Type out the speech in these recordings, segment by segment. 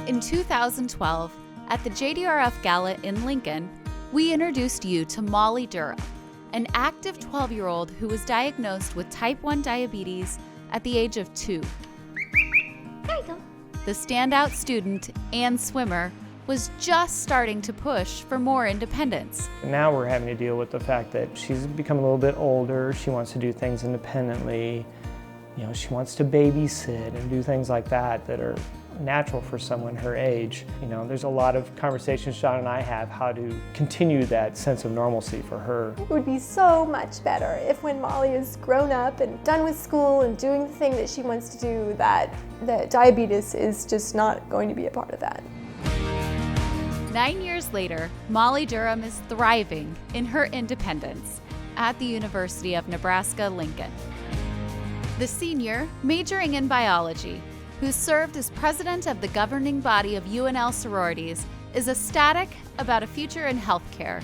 In 2012, at the JDRF Gala in Lincoln, we introduced you to Molly Durham, an active 12-year-old who was diagnosed with type 1 diabetes at the age of 2. There you go. The standout student and swimmer was just starting to push for more independence. Now we're having to deal with the fact that she's become a little bit older, she wants to do things independently, she wants to babysit and do things like that that are natural for someone her age. There's a lot of conversations Sean and I have how to continue that sense of normalcy for her. It would be so much better if when Molly is grown up and done with school and doing the thing that she wants to do, that diabetes is just not going to be a part of that. 9 years later, Molly Durham is thriving in her independence at the University of Nebraska-Lincoln. The senior, majoring in biology, who served as president of the governing body of UNL sororities, is ecstatic about a future in healthcare.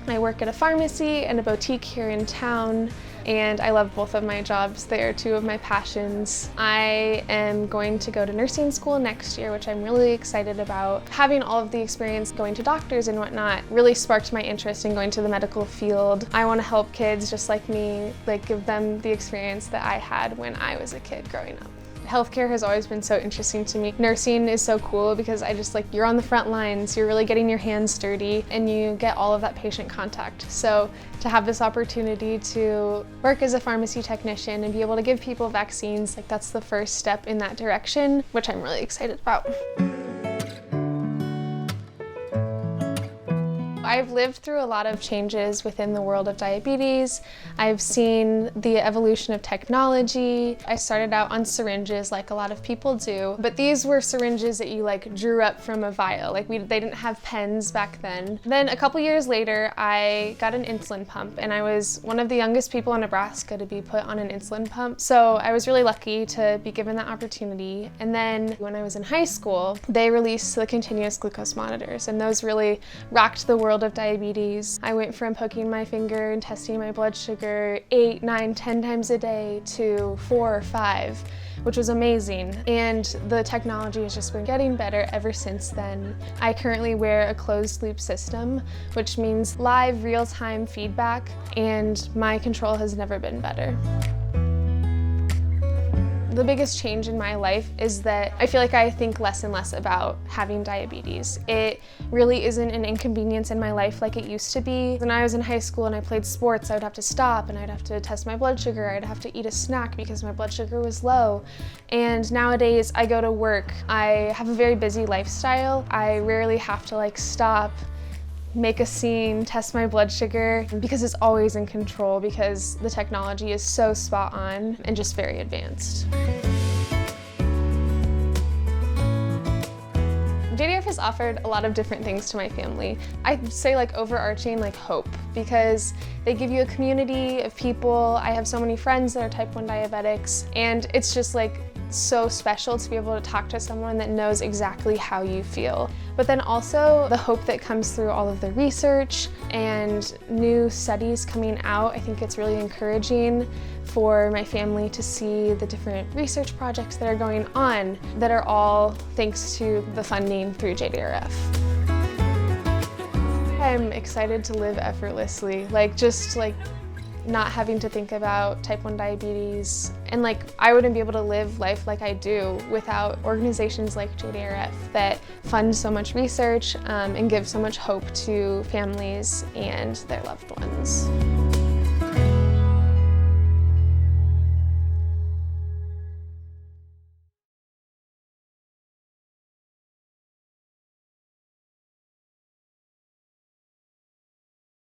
I work at a pharmacy and a boutique here in town, and I love both of my jobs. They are two of my passions. I am going to go to nursing school next year, which I'm really excited about. Having all of the experience going to doctors and whatnot really sparked my interest in going to the medical field. I want to help kids just like me, give them the experience that I had when I was a kid growing up. Healthcare has always been so interesting to me. Nursing is so cool because you're on the front lines, you're really getting your hands dirty, and you get all of that patient contact. So to have this opportunity to work as a pharmacy technician and be able to give people vaccines, that's the first step in that direction, which I'm really excited about. I've lived through a lot of changes within the world of diabetes. I've seen the evolution of technology. I started out on syringes like a lot of people do, but these were syringes that you drew up from a vial. They didn't have pens back then. Then a couple years later, I got an insulin pump, and I was one of the youngest people in Nebraska to be put on an insulin pump. So I was really lucky to be given that opportunity. And then when I was in high school, they released the continuous glucose monitors, and those really rocked the world of diabetes. I went from poking my finger and testing my blood sugar 8, 9, 10 times a day to 4 or 5, which was amazing. And the technology has just been getting better ever since then. I currently wear a closed loop system, which means live real-time feedback, and my control has never been better. The biggest change in my life is that I feel like I think less and less about having diabetes. It really isn't an inconvenience in my life like it used to be. When I was in high school and I played sports, I would have to stop and I'd have to test my blood sugar. I'd have to eat a snack because my blood sugar was low. And nowadays I go to work. I have a very busy lifestyle. I rarely have to stop, make a scene, test my blood sugar, because it's always in control because the technology is so spot on and just very advanced. JDRF has offered a lot of different things to my family. I'd say overarching hope, because they give you a community of people. I have so many friends that are type 1 diabetics, and it's just so special to be able to talk to someone that knows exactly how you feel. But then also the hope that comes through all of the research and new studies coming out. I think it's really encouraging for my family to see the different research projects that are going on that are all thanks to the funding through JDRF. I'm excited to live effortlessly, not having to think about type 1 diabetes. And I wouldn't be able to live life like I do without organizations like JDRF that fund so much research and give so much hope to families and their loved ones.